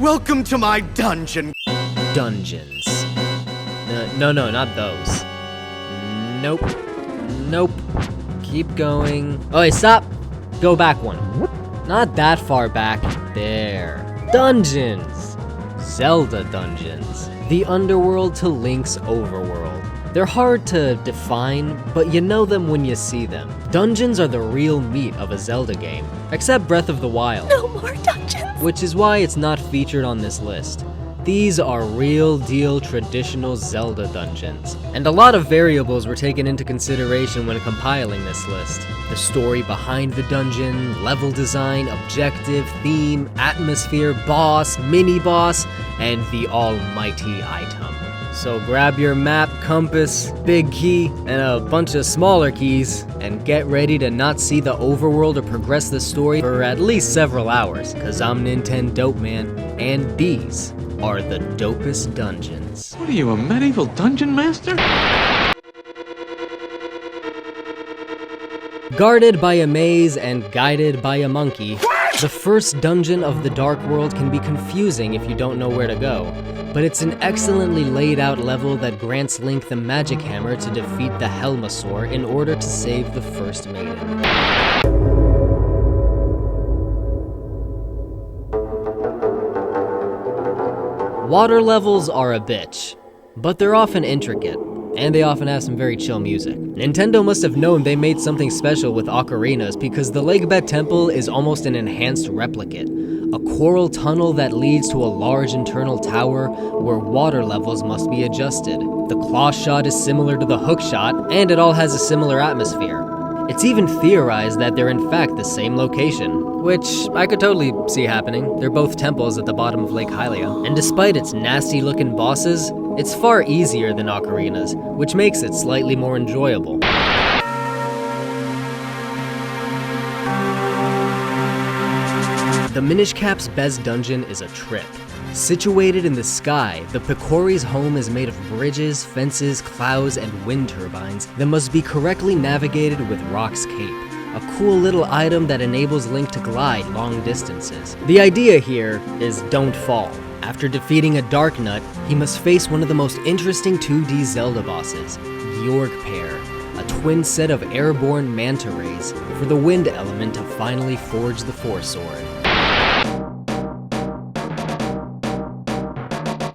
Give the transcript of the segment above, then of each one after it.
Welcome to my dungeon. Dungeons. No, not those. Nope. Keep going. Oh, wait, stop. Go back one. Not that far back. There. Dungeons. Zelda Dungeons. The underworld to Link's overworld. They're hard to define, but you know them when you see them. Dungeons are the real meat of a Zelda game, except Breath of the Wild. No more dungeons! Which is why it's not featured on this list. These are real deal traditional Zelda dungeons, and a lot of variables were taken into consideration when compiling this list. The story behind the dungeon, level design, objective, theme, atmosphere, boss, mini-boss, and the almighty item. So grab your map, compass, big key, and a bunch of smaller keys, and get ready to not see the overworld or progress the story for at least several hours, cause I'm Nintendo Dope Man, and these are the Dopest Dungeons. What are you, a medieval dungeon master? Guarded by a maze and guided by a monkey, the first dungeon of the Dark World can be confusing if you don't know where to go, but it's an excellently laid out level that grants Link the magic hammer to defeat the Helmasaur in order to save the first maiden. Water levels are a bitch, but they're often intricate, and they often have some very chill music. Nintendo must have known they made something special with ocarinas because the Lagebet Temple is almost an enhanced replicate, a coral tunnel that leads to a large internal tower where water levels must be adjusted. The claw shot is similar to the hook shot, and it all has a similar atmosphere. It's even theorized that they're in fact the same location, which I could totally see happening. They're both temples at the bottom of Lake Hylia. And despite its nasty looking bosses, it's far easier than ocarinas, which makes it slightly more enjoyable. The Minish Cap's Bez dungeon is a trip. Situated in the sky, the Picori's home is made of bridges, fences, clouds, and wind turbines that must be correctly navigated with Rock's Cape, a cool little item that enables Link to glide long distances. The idea here is don't fall. After defeating a Dark Nut, he must face one of the most interesting 2D Zelda bosses, Yorgpair, a twin set of airborne manta rays for the wind element to finally forge the Force Sword.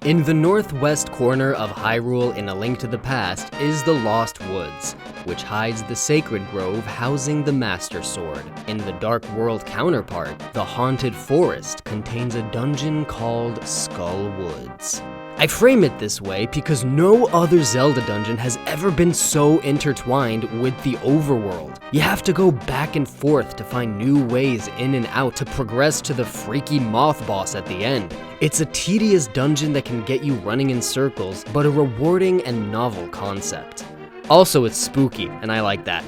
In the northwest corner of Hyrule in A Link to the Past is the Lost Woods, which hides the sacred grove housing the Master Sword. In the Dark World counterpart, the Haunted Forest contains a dungeon called Skull Woods. I frame it this way because no other Zelda dungeon has ever been so intertwined with the overworld. You have to go back and forth to find new ways in and out to progress to the freaky moth boss at the end. It's a tedious dungeon that can get you running in circles, but a rewarding and novel concept. Also, it's spooky, and I like that.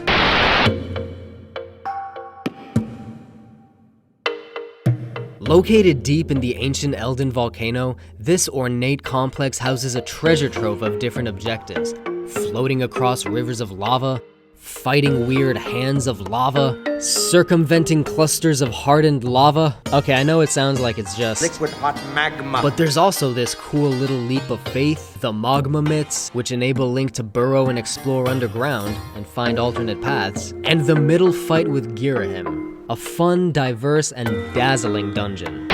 Located deep in the ancient Elden volcano, this ornate complex houses a treasure trove of different objectives. Floating across rivers of lava, fighting weird hands of lava, circumventing clusters of hardened lava. Okay, I know it sounds like it's just Liquid hot magma. but there's also this cool little leap of faith, the Magma Mitts, which enable Link to burrow and explore underground and find alternate paths, and the middle fight with Girahim, a fun, diverse, and dazzling dungeon.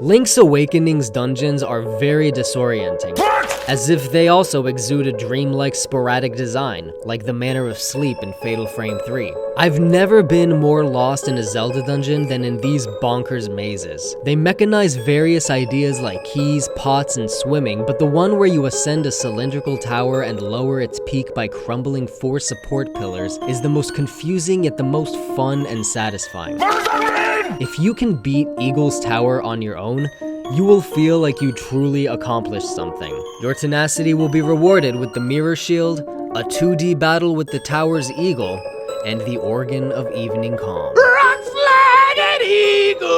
Link's Awakening's dungeons are very disorienting, as if they also exude a dreamlike sporadic design, like the Manor of Sleep in Fatal Frame 3. I've never been more lost in a Zelda dungeon than in these bonkers mazes. They mechanize various ideas like keys, pots, and swimming, but the one where you ascend a cylindrical tower and lower its peak by crumbling 4 support pillars is the most confusing yet the most fun and satisfying. If you can beat Eagle's Tower on your own, you will feel like you truly accomplished something. Your tenacity will be rewarded with the Mirror Shield, a 2D battle with the tower's eagle, and the Organ of Evening Calm. Rock flag and eagle!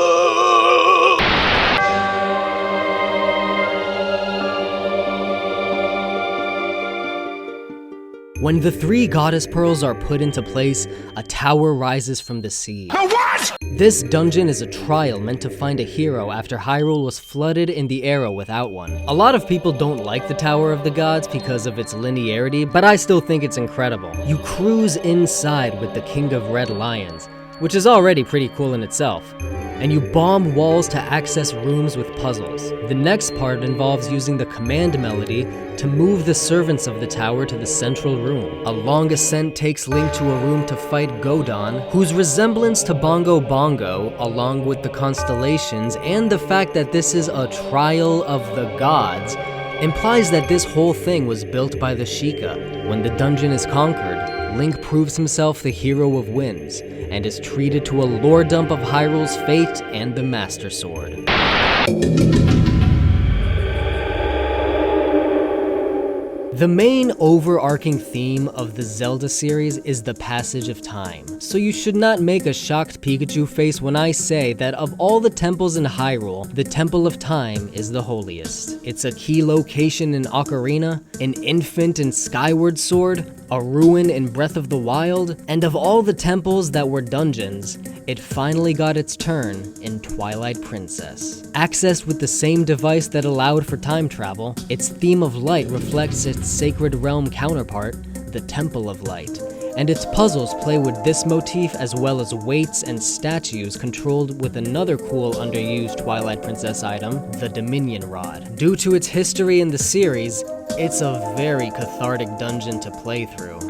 When the 3 goddess pearls are put into place, a tower rises from the sea. What? This dungeon is a trial meant to find a hero after Hyrule was flooded in the era without one. A lot of people don't like the Tower of the Gods because of its linearity, but I still think it's incredible. You cruise inside with the King of Red Lions, which is already pretty cool in itself, and you bomb walls to access rooms with puzzles. The next part involves using the command melody to move the servants of the tower to the central room. A long ascent takes Link to a room to fight Godon, whose resemblance to Bongo Bongo, along with the constellations and the fact that this is a trial of the gods, implies that this whole thing was built by the Sheikah. When the dungeon is conquered, Link proves himself the hero of winds, and is treated to a lore dump of Hyrule's fate and the Master Sword. The main overarching theme of the Zelda series is the passage of time, so you should not make a shocked Pikachu face when I say that of all the temples in Hyrule, the Temple of Time is the holiest. It's a key location in Ocarina, an infant in Skyward Sword, a ruin in Breath of the Wild, and of all the temples that were dungeons, it finally got its turn in Twilight Princess. Accessed with the same device that allowed for time travel, its theme of light reflects its sacred realm counterpart, the Temple of Light, and its puzzles play with this motif as well as weights and statues controlled with another cool underused Twilight Princess item, the Dominion Rod. Due to its history in the series, it's a very cathartic dungeon to play through.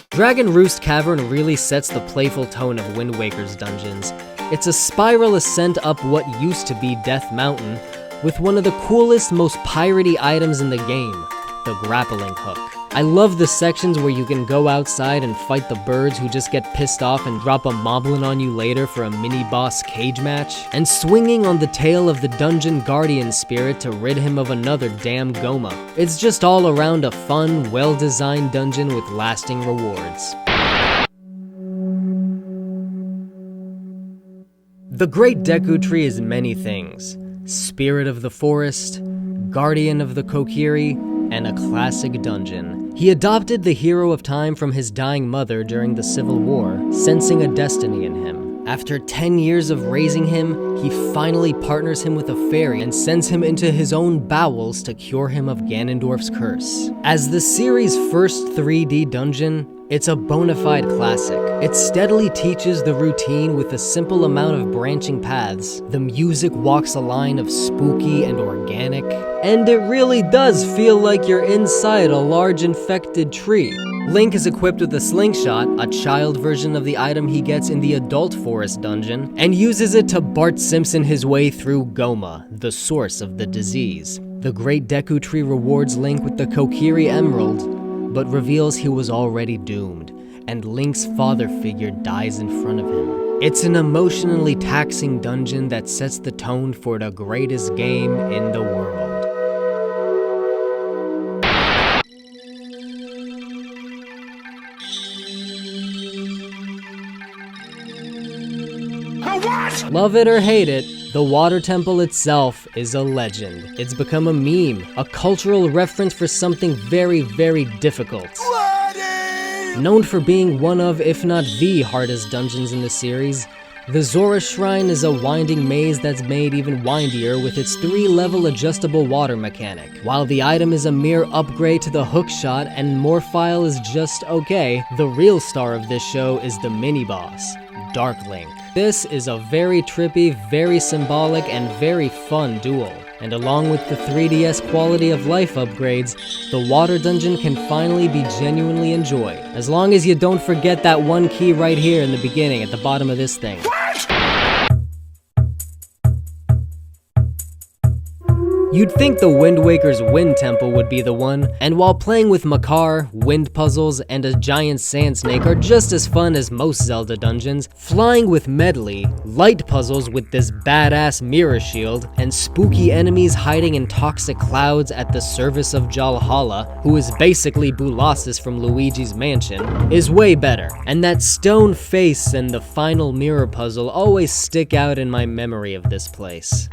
Dragon Roost Cavern really sets the playful tone of Wind Waker's dungeons. It's a spiral ascent up what used to be Death Mountain, with one of the coolest, most piratey items in the game, the grappling hook. I love the sections where you can go outside and fight the birds who just get pissed off and drop a moblin on you later for a mini-boss cage match, and swinging on the tail of the dungeon guardian spirit to rid him of another damn Goma. It's just all around a fun, well-designed dungeon with lasting rewards. The Great Deku Tree is many things: Spirit of the Forest, Guardian of the Kokiri, and a classic dungeon. He adopted the Hero of Time from his dying mother during the Civil War, sensing a destiny in him. After 10 years of raising him, he finally partners him with a fairy and sends him into his own bowels to cure him of Ganondorf's curse. As the series' first 3D dungeon, it's a bona fide classic. It steadily teaches the routine with a simple amount of branching paths. The music walks a line of spooky and organic, and it really does feel like you're inside a large infected tree. Link is equipped with a slingshot, a child version of the item he gets in the Adult Forest dungeon, and uses it to Bart Simpson his way through Goma, the source of the disease. The Great Deku Tree rewards Link with the Kokiri Emerald, but reveals he was already doomed, and Link's father figure dies in front of him. It's an emotionally taxing dungeon that sets the tone for the greatest game in the world. What? Love it or hate it, the Water Temple itself is a legend. It's become a meme, a cultural reference for something very, very difficult. Known for being one of, if not the hardest dungeons in the series, the Zora Shrine is a winding maze that's made even windier with its 3-level adjustable water mechanic. While the item is a mere upgrade to the hookshot and Morphile is just okay, the real star of this show is the mini-boss, Dark Link. This is a very trippy, very symbolic, and very fun duel. And along with the 3DS quality of life upgrades, the water dungeon can finally be genuinely enjoyed. As long as you don't forget that one key right here in the beginning at the bottom of this thing. You'd think the Wind Waker's Wind Temple would be the one, and while playing with Makar, wind puzzles, and a giant sand snake are just as fun as most Zelda dungeons, flying with Medley, light puzzles with this badass mirror shield, and spooky enemies hiding in toxic clouds at the service of Jalhala, who is basically Boolossus from Luigi's Mansion, is way better. And that stone face and the final mirror puzzle always stick out in my memory of this place.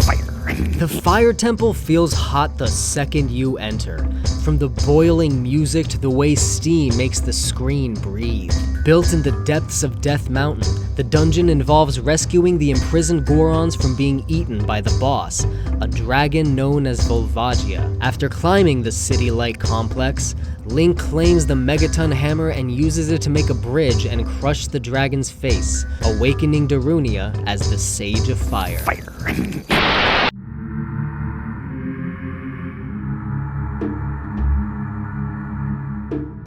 Fire. The Fire Temple feels hot the second you enter, from the boiling music to the way steam makes the screen breathe. Built in the depths of Death Mountain, the dungeon involves rescuing the imprisoned Gorons from being eaten by the boss, a dragon known as Volvagia. After climbing the city-like complex, Link claims the Megaton Hammer and uses it to make a bridge and crush the dragon's face, awakening Darunia as the Sage of Fire.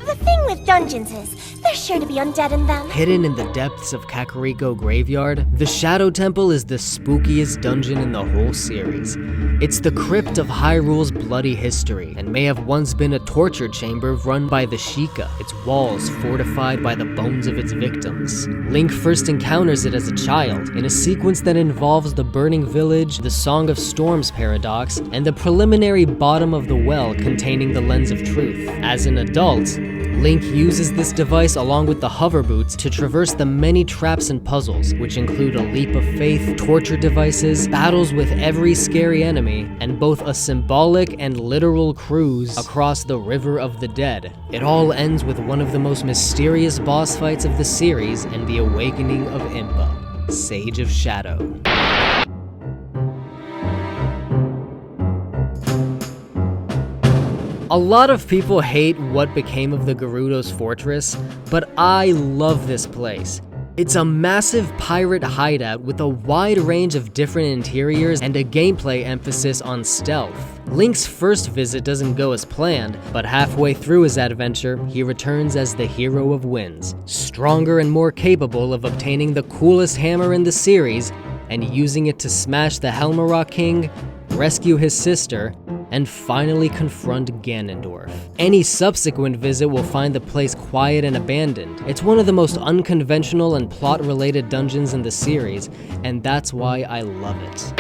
The thing with dungeons is, there's sure to be undead in them. Hidden in the depths of Kakariko Graveyard, the Shadow Temple is the spookiest dungeon in the whole series. It's the crypt of Hyrule's bloody history, and may have once been a torture chamber run by the Sheikah, its walls fortified by the bones of its victims. Link first encounters it as a child, in a sequence that involves the Burning Village, the Song of Storms paradox, and the preliminary bottom of the well containing the Lens of Truth. As an adult, Link uses this device along with the hover boots to traverse the many traps and puzzles, which include a leap of faith, torture devices, battles with every scary enemy, and both a symbolic and literal cruise across the River of the Dead. It all ends with one of the most mysterious boss fights of the series and the awakening of Impa, Sage of Shadow. A lot of people hate what became of the Gerudo's Fortress, but I love this place. It's a massive pirate hideout with a wide range of different interiors and a gameplay emphasis on stealth. Link's first visit doesn't go as planned, but halfway through his adventure, he returns as the hero of Winds, stronger and more capable of obtaining the coolest hammer in the series and using it to smash the Helmarok King, rescue his sister, and finally confront Ganondorf. Any subsequent visit will find the place quiet and abandoned. It's one of the most unconventional and plot-related dungeons in the series, and that's why I love it.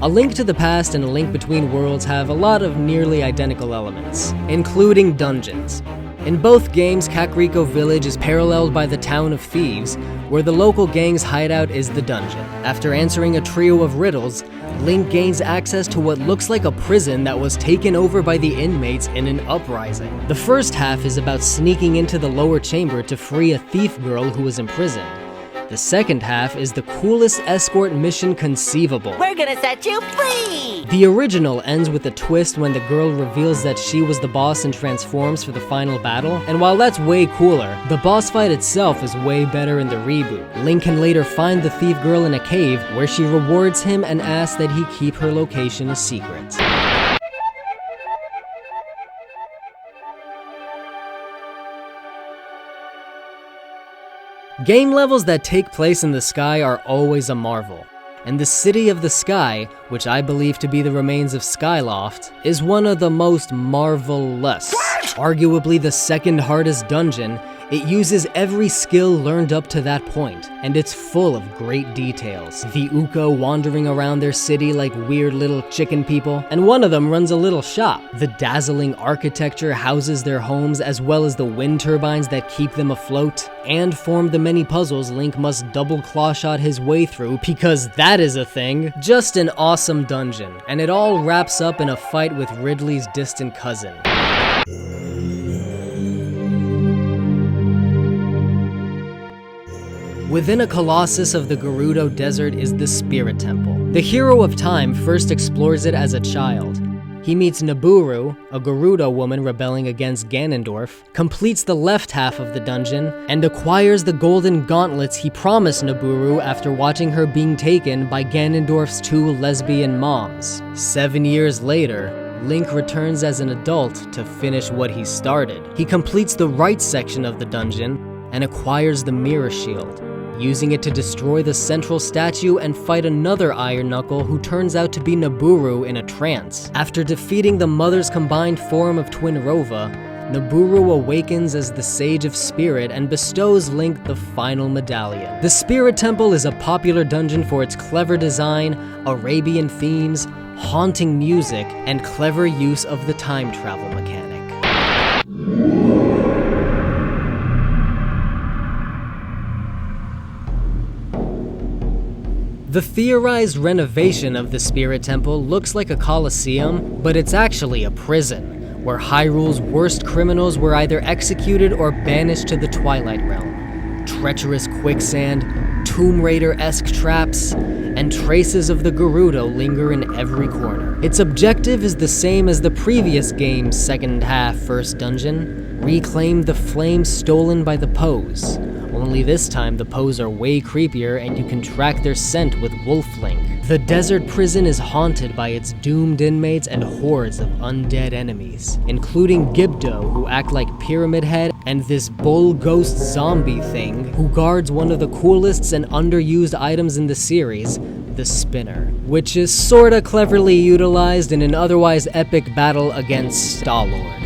A Link to the Past and A Link Between Worlds have a lot of nearly identical elements, including dungeons. In both games, Kakariko Village is paralleled by the Town of Thieves, where the local gang's hideout is the dungeon. After answering a trio of riddles, Link gains access to what looks like a prison that was taken over by the inmates in an uprising. The first half is about sneaking into the lower chamber to free a thief girl who was imprisoned. The second half is the coolest escort mission conceivable. We're gonna set you free! The original ends with a twist when the girl reveals that she was the boss and transforms for the final battle, and while that's way cooler, the boss fight itself is way better in the reboot. Link can later find the thief girl in a cave, where she rewards him and asks that he keep her location a secret. Game levels that take place in the sky are always a marvel, and the City of the Sky, which I believe to be the remains of Skyloft, is one of the most marvelous. Arguably the second hardest dungeon, it uses every skill learned up to that point, and it's full of great details. The Uka wandering around their city like weird little chicken people, and one of them runs a little shop. The dazzling architecture houses their homes, as well as the wind turbines that keep them afloat, and form the many puzzles Link must double clawshot his way through, because that is a thing. Just an awesome dungeon, and it all wraps up in a fight with Ridley's distant cousin. Within a colossus of the Gerudo Desert is the Spirit Temple. The hero of time first explores it as a child. He meets Nabooru, a Gerudo woman rebelling against Ganondorf, completes the left half of the dungeon, and acquires the golden gauntlets he promised Nabooru after watching her being taken by Ganondorf's two lesbian moms. 7 years later, Link returns as an adult to finish what he started. He completes the right section of the dungeon and acquires the Mirror Shield, using it to destroy the central statue and fight another Iron Knuckle who turns out to be Nabooru in a trance. After defeating the mother's combined form of Twin Rova, Nabooru awakens as the Sage of Spirit and bestows Link the final medallion. The Spirit Temple is a popular dungeon for its clever design, Arabian themes, haunting music, and clever use of the time travel mechanic. The theorized renovation of the Spirit Temple looks like a coliseum, but it's actually a prison, where Hyrule's worst criminals were either executed or banished to the Twilight Realm. Treacherous quicksand, Tomb Raider-esque traps, and traces of the Gerudo linger in every corner. Its objective is the same as the previous game's second half first dungeon: reclaim the flames stolen by the Poes. Only this time the Poes are way creepier and you can track their scent with Wolflink. The desert prison is haunted by its doomed inmates and hordes of undead enemies, including Gibdo, who act like Pyramid Head, and this bull ghost zombie thing who guards one of the coolest and underused items in the series, the spinner, which is sorta cleverly utilized in an otherwise epic battle against Star-Lord.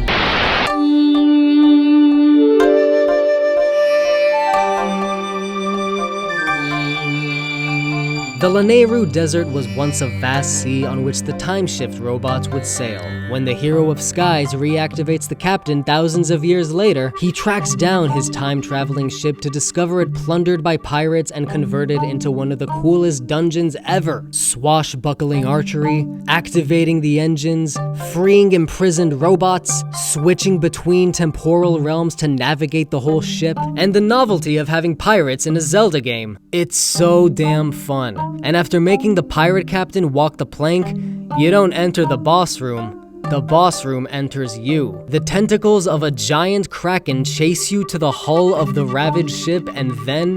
The Lanayru Desert was once a vast sea on which the time shift robots would sail. When the Hero of Skies reactivates the captain thousands of years later, he tracks down his time-traveling ship to discover it plundered by pirates and converted into one of the coolest dungeons ever. Swashbuckling archery, activating the engines, freeing imprisoned robots, switching between temporal realms to navigate the whole ship, and the novelty of having pirates in a Zelda game. It's so damn fun. And after making the pirate captain walk the plank, you don't enter the boss room. The boss room enters you. The tentacles of a giant kraken chase you to the hull of the ravaged ship and then...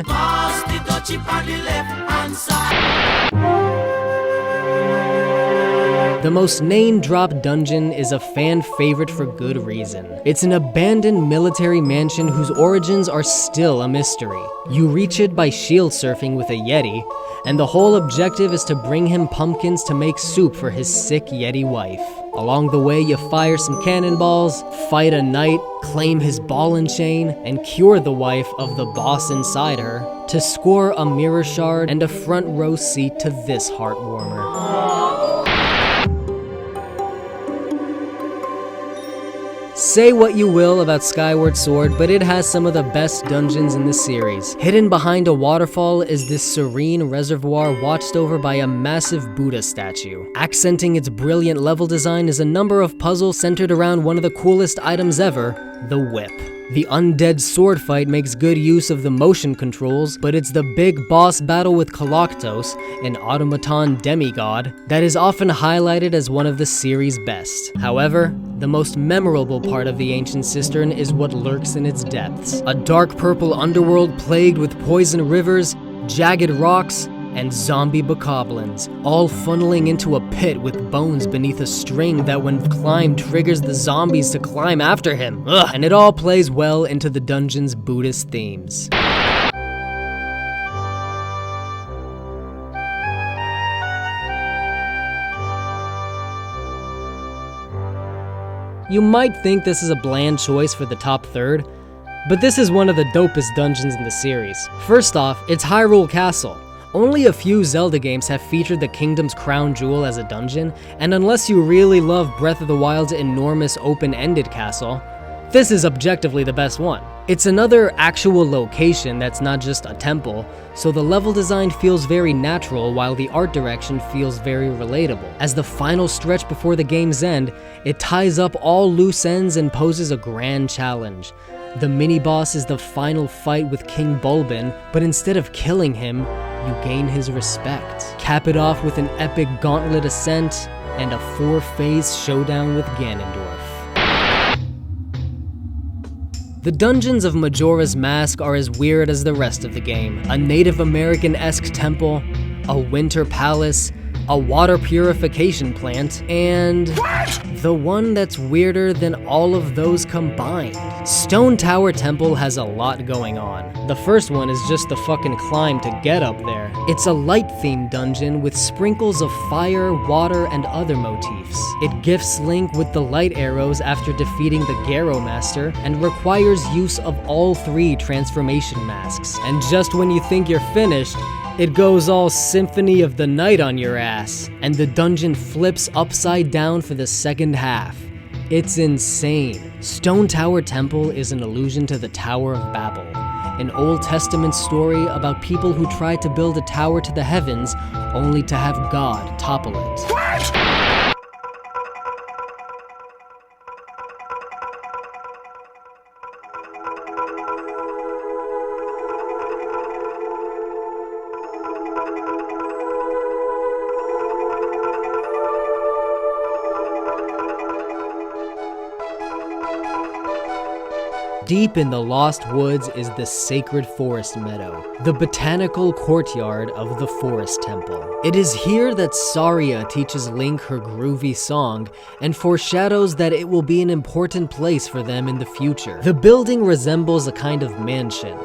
The most name-dropped dungeon is a fan favorite for good reason. It's an abandoned military mansion whose origins are still a mystery. You reach it by shield surfing with a Yeti, and the whole objective is to bring him pumpkins to make soup for his sick Yeti wife. Along the way, you fire some cannonballs, fight a knight, claim his ball and chain, and cure the wife of the boss inside her, to score a mirror shard and a front row seat to this heartwarmer. Say what you will about Skyward Sword, but it has some of the best dungeons in the series. Hidden behind a waterfall is this serene reservoir watched over by a massive Buddha statue. Accenting its brilliant level design is a number of puzzles centered around one of the coolest items ever, the whip. The undead sword fight makes good use of the motion controls, but it's the big boss battle with Kalaktos, an automaton demigod, that is often highlighted as one of the series' best. However, the most memorable part of the Ancient Cistern is what lurks in its depths. A dark purple underworld plagued with poison rivers, jagged rocks, and zombie bokoblins, all funneling into a pit with bones beneath a string that when climbed triggers the zombies to climb after him. Ugh. And it all plays well into the dungeon's Buddhist themes. You might think this is a bland choice for the top third, but this is one of the dopest dungeons in the series. First off, it's Hyrule Castle. Only a few Zelda games have featured the kingdom's crown jewel as a dungeon, and unless you really love Breath of the Wild's enormous open-ended castle, this is objectively the best one. It's another actual location that's not just a temple, so the level design feels very natural while the art direction feels very relatable. As the final stretch before the game's end, it ties up all loose ends and poses a grand challenge. The mini-boss is the final fight with King Bulbin, but instead of killing him, you gain his respect. Cap it off with an epic gauntlet ascent and a 4-phase showdown with Ganondorf. The dungeons of Majora's Mask are as weird as the rest of the game. A Native American-esque temple, a winter palace, a water purification plant, and the one that's weirder than all of those combined. Stone Tower Temple has a lot going on. The first one is just the fucking climb to get up there. It's a light-themed dungeon with sprinkles of fire, water, and other motifs. It gifts Link with the light arrows after defeating the Garo Master, and requires use of all 3 transformation masks. And just when you think you're finished, it goes all Symphony of the Night on your ass, and the dungeon flips upside down for the second half. It's insane. Stone Tower Temple is an allusion to the Tower of Babel. an Old Testament story about people who tried to build a tower to the heavens only to have God topple it. Deep in the Lost Woods is the Sacred Forest Meadow, the botanical courtyard of the Forest Temple. It is here that Saria teaches Link her groovy song and foreshadows that it will be an important place for them in the future. The building resembles a kind of mansion,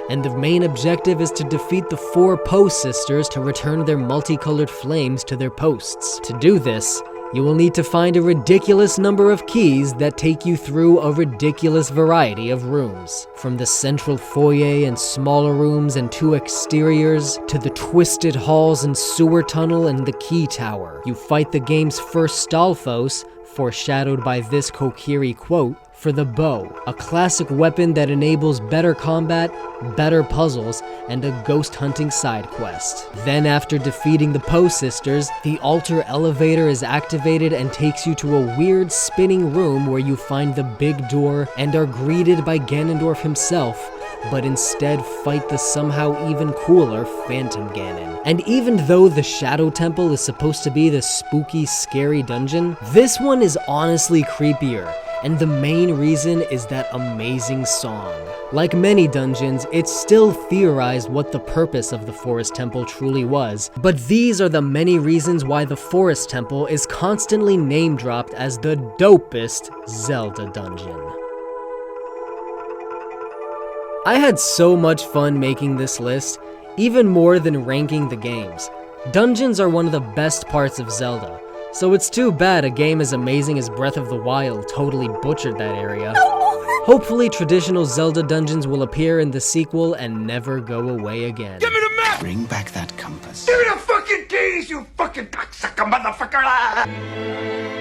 and the main objective is to defeat the 4 Post Sisters to return their multicolored flames to their posts. To do this, you will need to find a ridiculous number of keys that take you through a ridiculous variety of rooms. From the central foyer and smaller rooms and 2 exteriors, to the twisted halls and sewer tunnel and the key tower. You fight the game's first Stalfos, foreshadowed by this Kokiri quote, for the bow, a classic weapon that enables better combat, better puzzles, and a ghost hunting side quest. Then after defeating the Poe sisters, the altar elevator is activated and takes you to a weird spinning room where you find the big door and are greeted by Ganondorf himself, but instead fight the somehow even cooler Phantom Ganon. And even though the Shadow Temple is supposed to be the spooky, scary dungeon, this one is honestly creepier, and the main reason is that amazing song. Like many dungeons, it's still theorized what the purpose of the Forest Temple truly was, but these are the many reasons why the Forest Temple is constantly name-dropped as the dopest Zelda dungeon. I had so much fun making this list, even more than ranking the games. Dungeons are one of the best parts of Zelda, so it's too bad a game as amazing as Breath of the Wild totally butchered that area. Hopefully traditional Zelda dungeons will appear in the sequel and never go away again. Give me the map! Bring back that compass. Give me the fucking keys, you fucking cocksucker motherfucker!